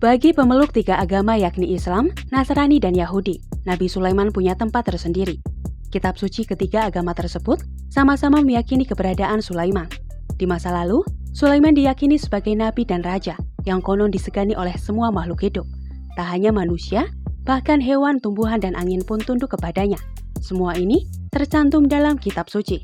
Bagi pemeluk tiga agama yakni Islam, Nasrani, dan Yahudi, Nabi Sulaiman punya tempat tersendiri. Kitab suci ketiga agama tersebut sama-sama meyakini keberadaan Sulaiman. Di masa lalu, Sulaiman diyakini sebagai nabi dan raja yang konon disegani oleh semua makhluk hidup. Tak hanya manusia, bahkan hewan, tumbuhan, dan angin pun tunduk kepadanya. Semua ini tercantum dalam kitab suci.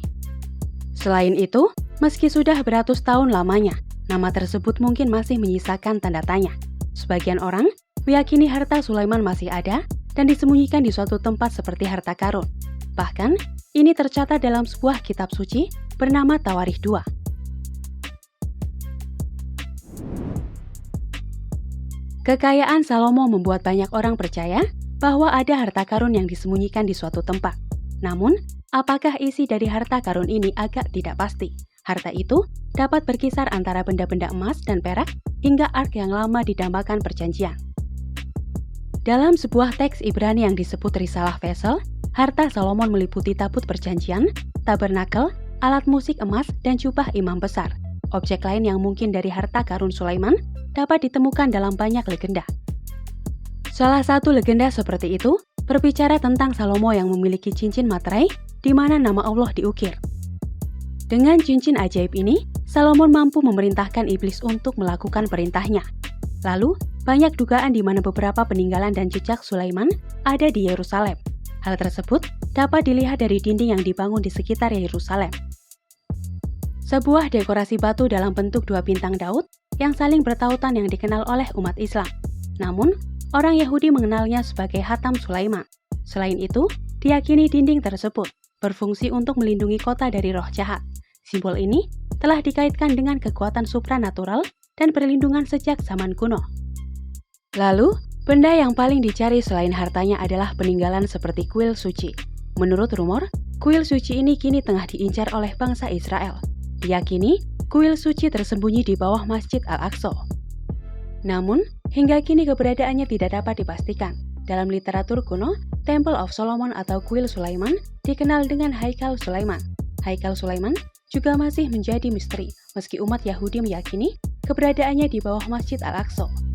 Selain itu, meski sudah beratus tahun lamanya, nama tersebut mungkin masih menyisakan tanda tanya. Sebagian orang meyakini harta Sulaiman masih ada dan disembunyikan di suatu tempat seperti harta karun. Bahkan, ini tercatat dalam sebuah kitab suci bernama Tawarikh II. Kekayaan Salomo membuat banyak orang percaya bahwa ada harta karun yang disembunyikan di suatu tempat. Namun, apakah isi dari harta karun ini agak tidak pasti. Harta itu dapat berkisar antara benda-benda emas dan perak hingga ark yang lama didambakan perjanjian. Dalam sebuah teks Ibrani yang disebut Risalah Vesel, harta Solomon meliputi tabut perjanjian, tabernakel, alat musik emas, dan jubah imam besar. Objek lain yang mungkin dari harta karun Sulaiman dapat ditemukan dalam banyak legenda. Salah satu legenda seperti itu berbicara tentang Salomo yang memiliki cincin materai di mana nama Allah diukir. Dengan cincin ajaib ini, Salomon mampu memerintahkan iblis untuk melakukan perintahnya. Lalu, banyak dugaan di mana beberapa peninggalan dan jejak Sulaiman ada di Yerusalem. Hal tersebut dapat dilihat dari dinding yang dibangun di sekitar Yerusalem. Sebuah dekorasi batu dalam bentuk dua bintang Daud yang saling bertautan yang dikenal oleh umat Islam. Namun, orang Yahudi mengenalnya sebagai Hatam Sulaiman. Selain itu, diyakini dinding tersebut berfungsi untuk melindungi kota dari roh jahat. Simbol ini telah dikaitkan dengan kekuatan supranatural dan perlindungan sejak zaman kuno. Lalu, benda yang paling dicari selain hartanya adalah peninggalan seperti kuil suci. Menurut rumor, kuil suci ini kini tengah diincar oleh bangsa Israel. Diyakini, kuil suci tersembunyi di bawah Masjid Al-Aqsa. Namun, hingga kini keberadaannya tidak dapat dipastikan. Dalam literatur kuno, Temple of Solomon atau kuil Sulaiman dikenal dengan Haikal Sulaiman. Haikal Sulaiman juga masih menjadi misteri, meski umat Yahudi meyakini keberadaannya di bawah Masjid Al-Aqsa.